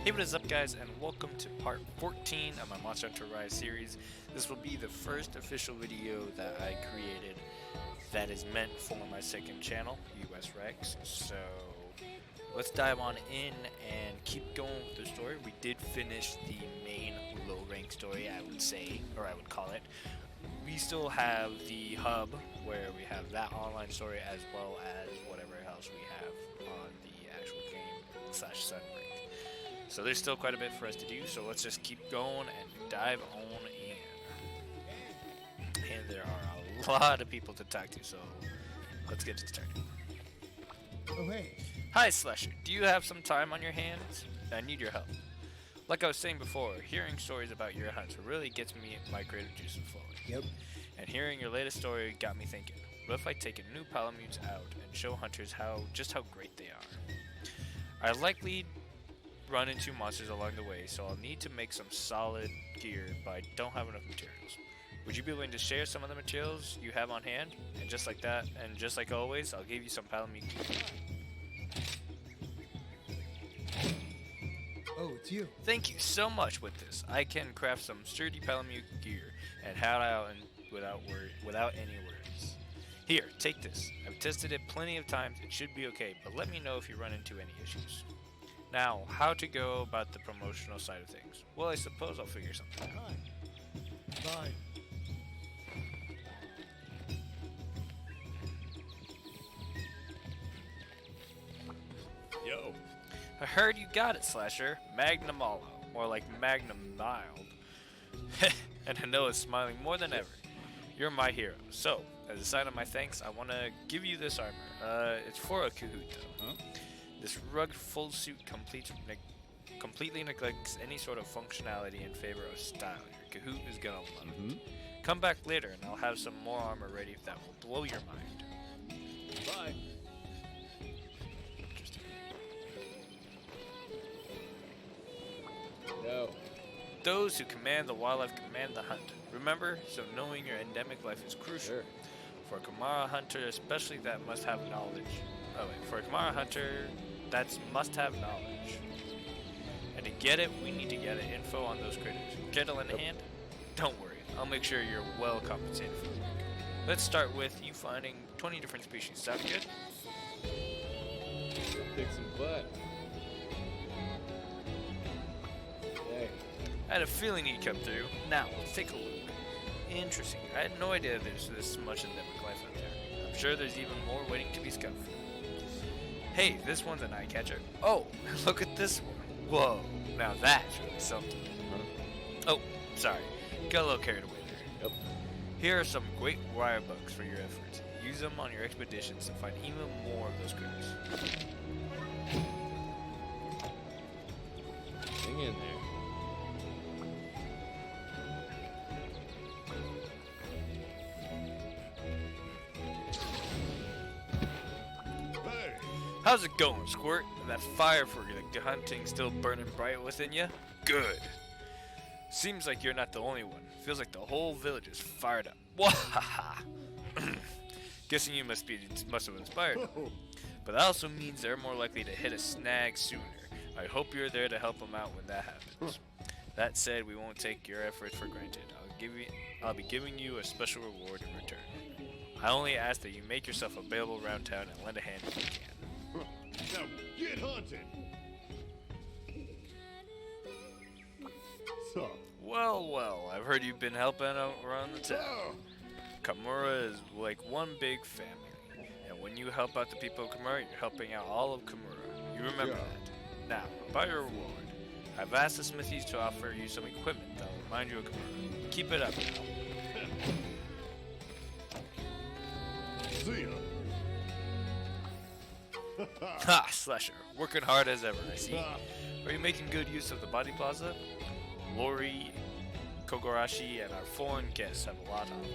Hey, what is up, guys, and welcome to part 14 of my Monster Hunter Rise series. This will be the first official video that I created that is meant for my second channel, US Rex. So let's dive on in and keep going with the story. We did finish the main low rank story, I would say, or I would call it. We still have the hub where we have that online story as well as whatever else we have on the actual game / Sunbreak. So there's still quite a bit for us to do, so let's just keep going and dive on in. And there are a lot of people to talk to, so let's get started. Oh, hey. Hi, Slasher. Do you have some time on your hands? I need your help. Like I was saying before, hearing stories about your hunts really gets me my creative juices flowing. Yep. And hearing your latest story got me thinking, what if I take a new Palamutes out and show hunters just how great they are? I likely run into monsters along the way, so I'll need to make some solid gear, but I don't have enough materials. Would you be willing to share some of the materials you have on hand? And just like that, and just like always, I'll give you some Palamute gear. Oh, it's you. Thank you so much. With this, I can craft some sturdy Palamute gear and head out and without any worries. Here, take this. I've tested it plenty of times. It should be okay, but let me know if you run into any issues. Now, how to go about the promotional side of things? Well, I suppose I'll figure something out. Fine. Yo. I heard you got it, Slasher. Magnum Malo. More like Magnum Mild. And I know it's smiling more than ever. You're my hero. So, as a sign of my thanks, I want to give you this armor. It's for a Kahoot, though. Huh? This rugged full suit completely neglects any sort of functionality in favor of style. Your Kahoot is gonna love it. Come back later and I'll have some more armor ready that will blow your mind. Bye. Interesting. No. Those who command the wildlife command the hunt. Remember, so knowing your endemic life is crucial. Sure. For a Kamara hunter, especially, that must have knowledge. Oh wait, for a Kamara hunter, that's must-have knowledge. And to get it, we need to get info on those critters. Kettle in hand? Don't worry, I'll make sure you're well compensated for the work. Let's start with you finding 20 different species. Sound good? Kick some butt. Hey. I had a feeling you'd come through. Now, let's take a look. Interesting. I had no idea there's this much endemic life out there. I'm sure there's even more waiting to be discovered. Hey, this one's an eye catcher. Oh, look at this one. Whoa, now that's really something. Huh? Oh, sorry. Got a little carried away there. Yep. Here are some great wire bugs for your efforts. Use them on your expeditions to find even more of those critters. Hang in there. How's it going, Squirt? That fire for the hunting still burning bright within you? Good. Seems like you're not the only one. Feels like the whole village is fired up. Wahaha! Guessing you must have inspired them. But that also means they're more likely to hit a snag sooner. I hope you're there to help them out when that happens. That said, we won't take your efforts for granted. I'll be giving you a special reward in return. I only ask that you make yourself available around town and lend a hand if you can. Now get hunting! So, Well, I've heard you've been helping out around the town. Kamura is like one big family. And when you help out the people of Kamura, you're helping out all of Kamura. You remember Yeah. that. Now, by your reward, I've asked the smithies to offer you some equipment that'll remind you of Kamura. Keep it up now. see ya. Ha, Slasher, working hard as ever, I see. Are you making good use of the body plaza? Lori, Kogarashi, and our foreign guests have a lot on.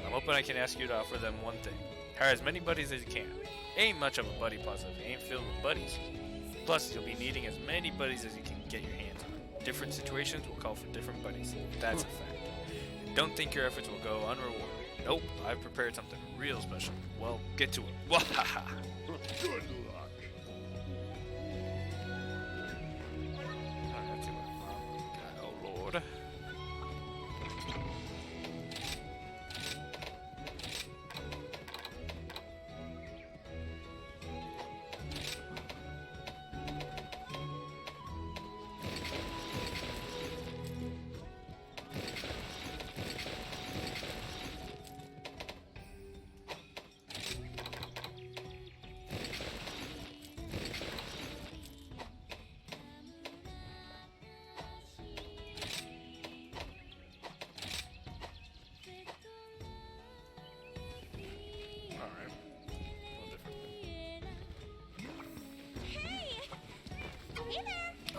I'm hoping I can ask you to offer them one thing. Hire as many buddies as you can. Ain't much of a buddy plaza if it ain't filled with buddies. Plus, you'll be needing as many buddies as you can get your hands on. Different situations will call for different buddies. That's a fact. And don't think your efforts will go unrewarded. Nope, I've prepared something real special. Well, get to it. Wahaha! Good luck. loud.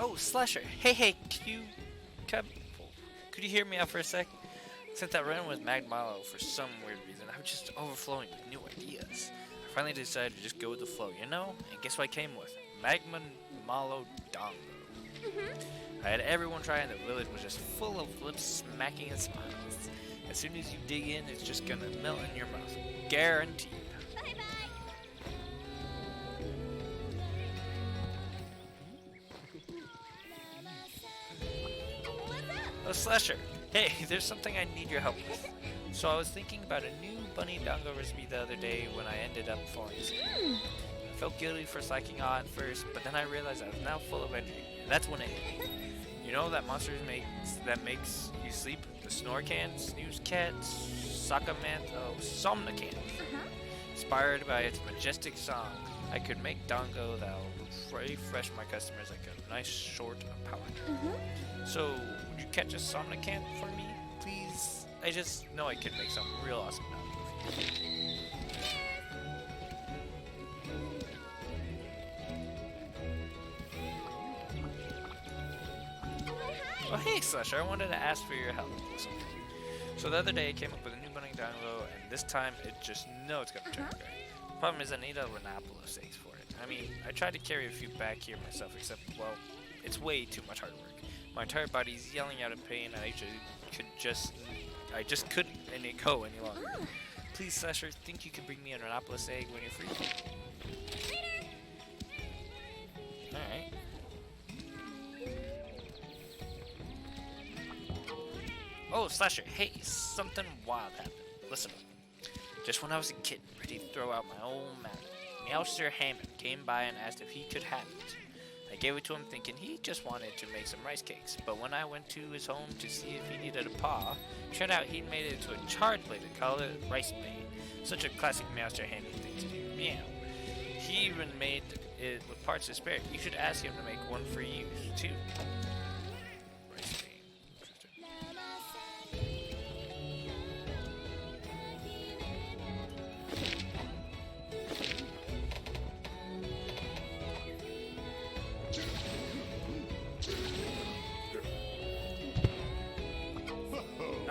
Oh, Slasher. Hey, could you hear me out for a sec? Since I ran with Magmalo for some weird reason, I'm just overflowing with new ideas. I finally decided to just go with the flow, you know? And guess what I came with? Magmalo Dongo. I had everyone try and the village was just full of lips smacking and smiles. As soon as you dig in, it's just gonna melt in your mouth. Guaranteed. Oh, Slasher. Hey, there's something I need your help with. So I was thinking about a new bunny dongo recipe the other day when I ended up falling asleep. I felt guilty for slacking on at first, but then I realized I was now full of energy, and that's when it hit. You know that monster makes you sleep? The Snorcan, Snooze Cat, Sakamantho, Somnican. Inspired by its majestic song, I could make dongo that'll refresh my customers like a nice short power. So, would you catch a Somnicant for me, please? I just know I could make something real awesome now. Oh, hey, Slasher, I wanted to ask for your help. So the other day I came up with a new bunny dongo, and this time it just know it's gonna turn good. The problem is I need a Renopolis eggs for it. I mean, I tried to carry a few back here myself, except, well, it's way too much hard work. My entire body's yelling out in pain, and I just couldn't go any longer. Please, Slasher, think you could bring me a Renopolis egg when you're free? Alright. Oh, Slasher, hey, something wild happened. Listen up. Just when I was a kid, ready to throw out my old man, Meowster Hammond came by and asked if he could have it. I gave it to him thinking he just wanted to make some rice cakes, but when I went to his home to see if he needed a paw, it turned out he'd made it into a charred plate and called it rice bane. Such a classic Meowster Hammond thing to do. Meow. He even made it with parts to spare. You should ask him to make one for you, too. Rice bane. Interesting.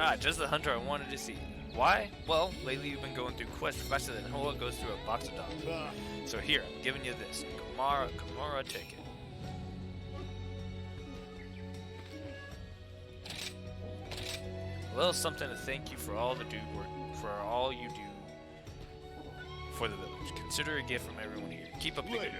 Ah, just the hunter I wanted to see. Why? Well, lately you've been going through quests faster than Hoa goes through a box of dogs. So here, I'm giving you this. Kamara, take it. A little something to thank you for all you do for the village. Consider a gift from everyone here. Keep up the good work.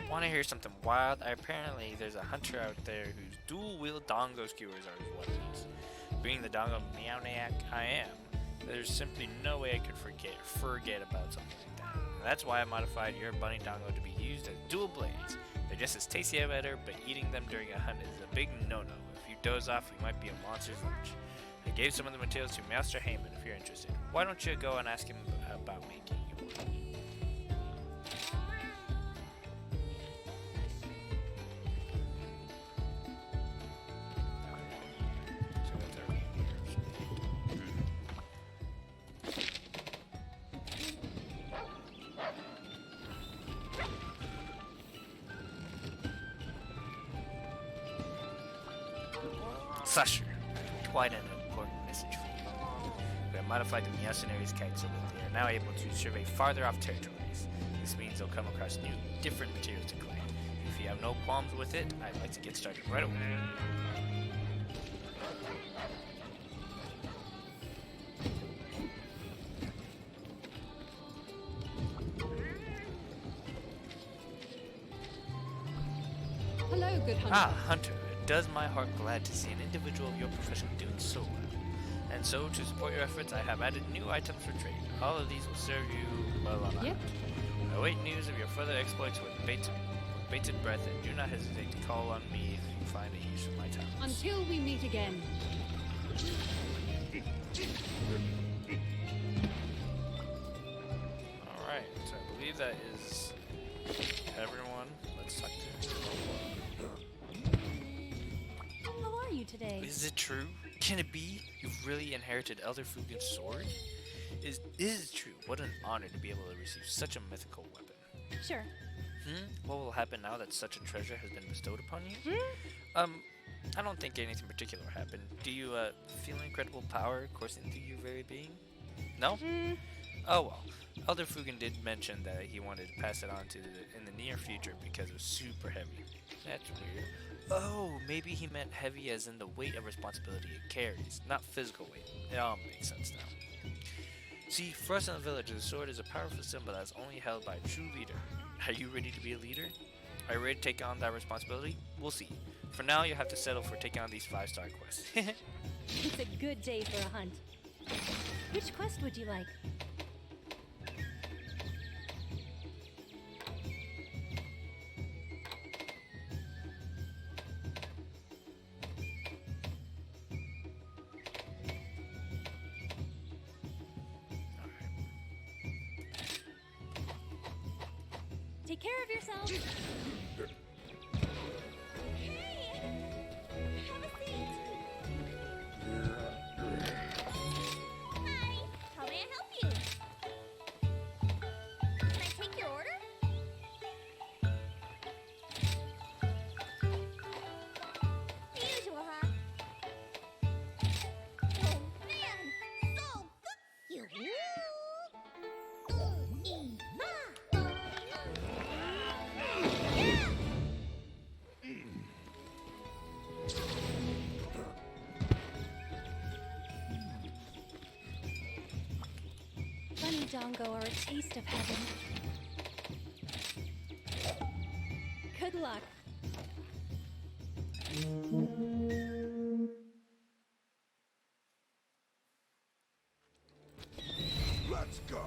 Want to hear something wild? Apparently, there's a hunter out there whose dual-wheel dongo skewers are his weapons. Being the dongo meowniac I am, there's simply no way I could forget about something like that. That's why I modified your bunny dongo to be used as dual blades. They're just as tasty as better, but eating them during a hunt is a big no-no. If you doze off, you might be a monster's lunch. I gave some of the materials to Master Heyman if you're interested. Why don't you go and ask him about making you one? Sasha, quite an important message for you. We have modified the mercenaries' kites so that they are now able to survey farther off territories. This means they'll come across new, different materials to collect. If you have no qualms with it, I'd like to get started right away. Hello, good hunter. Ah, Hunter, it does my heart glad to see an individual of your profession doing so well. And so, to support your efforts, I have added new items for trade. All of these will serve you well on Yep. I await news of your further exploits with bated breath, and do not hesitate to call on me if you find a use for my talents. Until we meet again. Alright, so I believe that is everyone. Let's talk to How are you today? Is it true? Can it be? You've really inherited Elder Fugin's sword? Is it true? What an honor to be able to receive such a mythical weapon. Sure. What will happen now that such a treasure has been bestowed upon you? I don't think anything particular will happen. Do you, feel incredible power coursing through your very being? No? Oh well. Elder Fugin did mention that he wanted to pass it on to in the near future because it was super heavy. That's weird. Oh, maybe he meant heavy as in the weight of responsibility it carries, not physical weight. It all makes sense now. See, for us in the village, the sword is a powerful symbol that is only held by a true leader. Are you ready to be a leader? Are you ready to take on that responsibility? We'll see. For now, you'll have to settle for taking on these 5-star quests. It's a good day for a hunt. Which quest would you like? Take care of yourself. Hey! Have a seat. Hi, how may I help you? Can I take your order? The usual, huh? Oh man, so good! You. Bunny Dongo are a taste of heaven. Good luck. Let's go.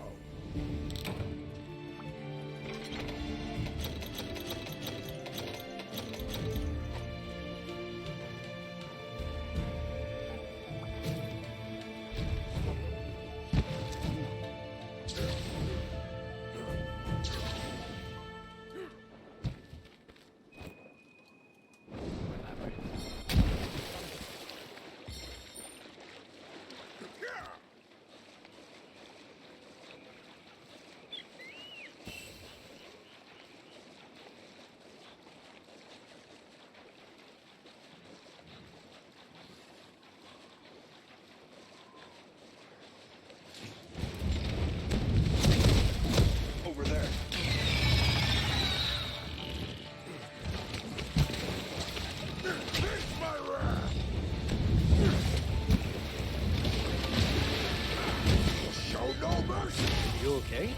Over there. Face my wrath. Show no mercy. You okay?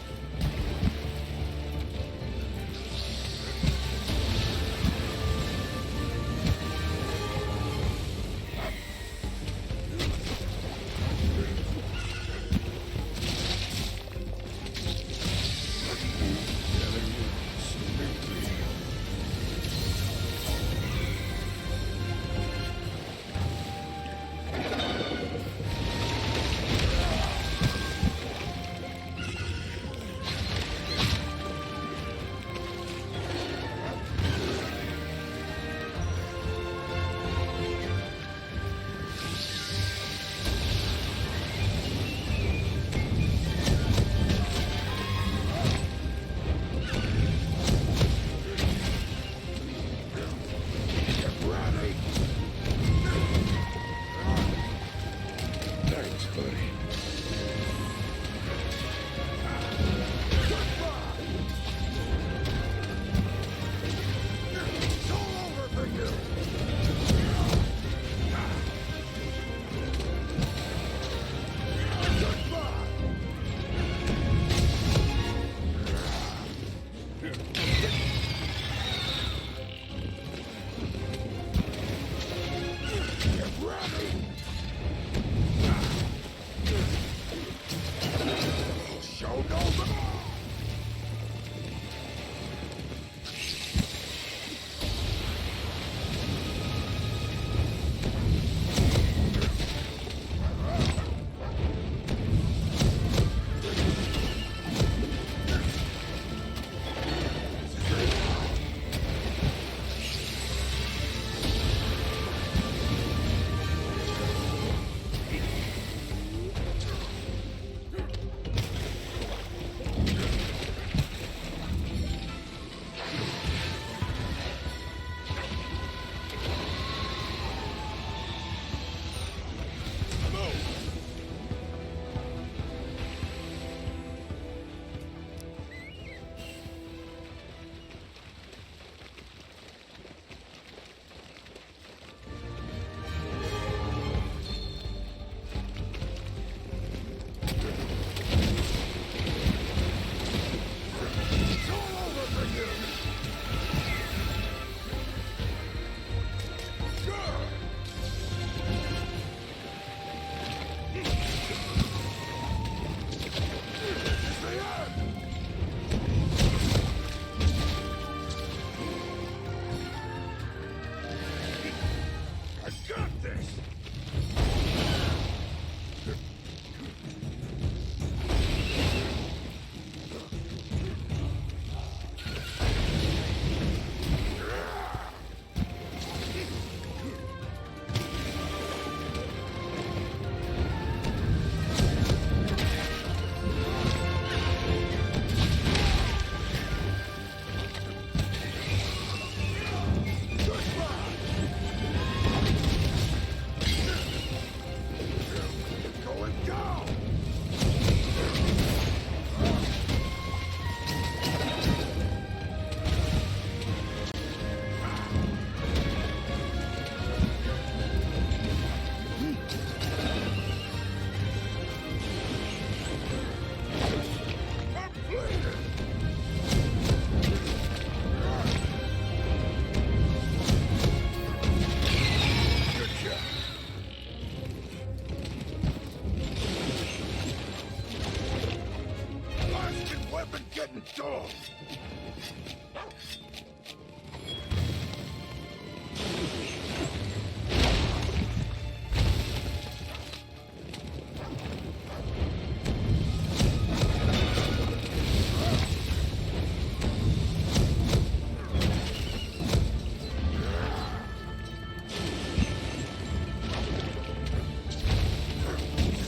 Go!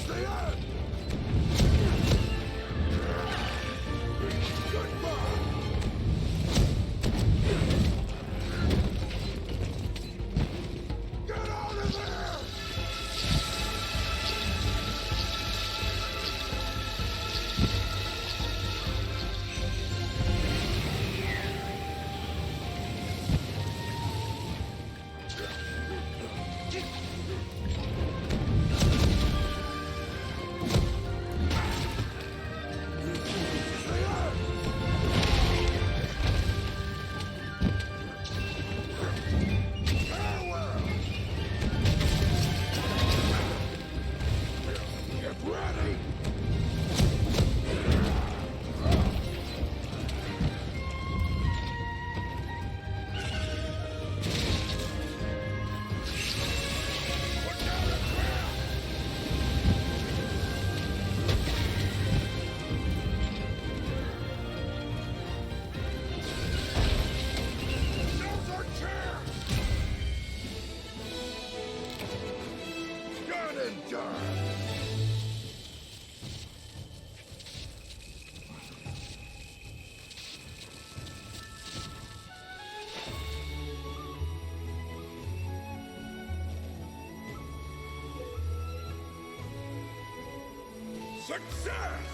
Stay on! Goodbye! Get out of there! Stay on! Farewell! Get ready! Look out and grab! Now's our chance! Done and done! Success!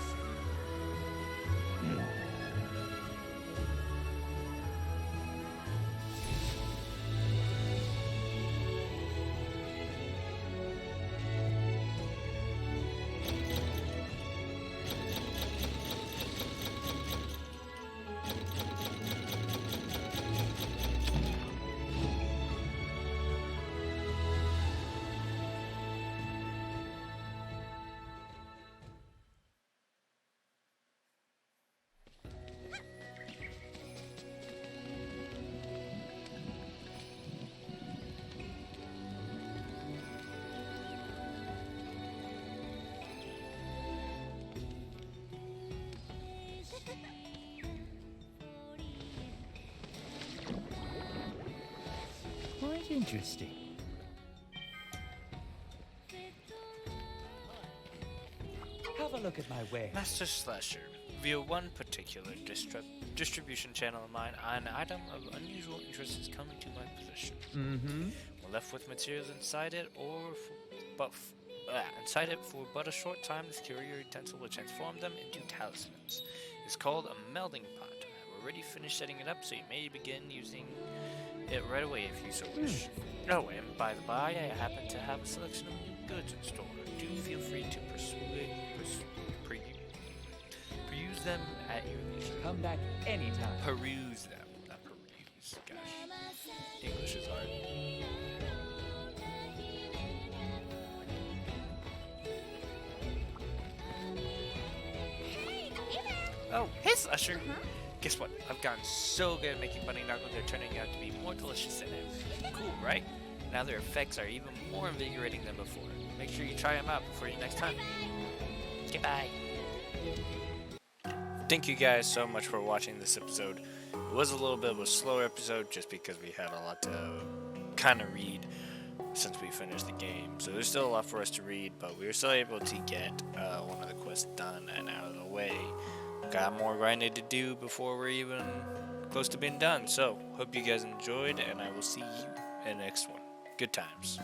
Quite interesting. Have a look at my wares. Master Slasher. Via one particular distribution channel of mine, an item of unusual interest is coming to my possession. Mm-hmm. We're left with materials inside it, inside it for but a short time. This curio utensil will transform them into talismans. It's called a melding pot. I've already finished setting it up, so you may begin using it right away if you so wish. Oh, and by the by, I happen to have a selection of new goods in store. Do feel free to peruse them at your leisure. Come back anytime. Peruse them, not peruse. Gosh, English is hard. Oh, hey Slasher! Guess what? I've gotten so good at making bunny knuckles, they're turning out to be more delicious than ever. Cool, right? Now their effects are even more invigorating than before. Make sure you try them out before you next time. Goodbye. Thank you guys so much for watching this episode. It was a little bit of a slower episode just because we had a lot to kind of read since we finished the game. So there's still a lot for us to read, but we were still able to get one of the quests done and out of the way. Got more grinding to do before we're even close to being done. So, hope you guys enjoyed, and I will see you in the next one. Good times.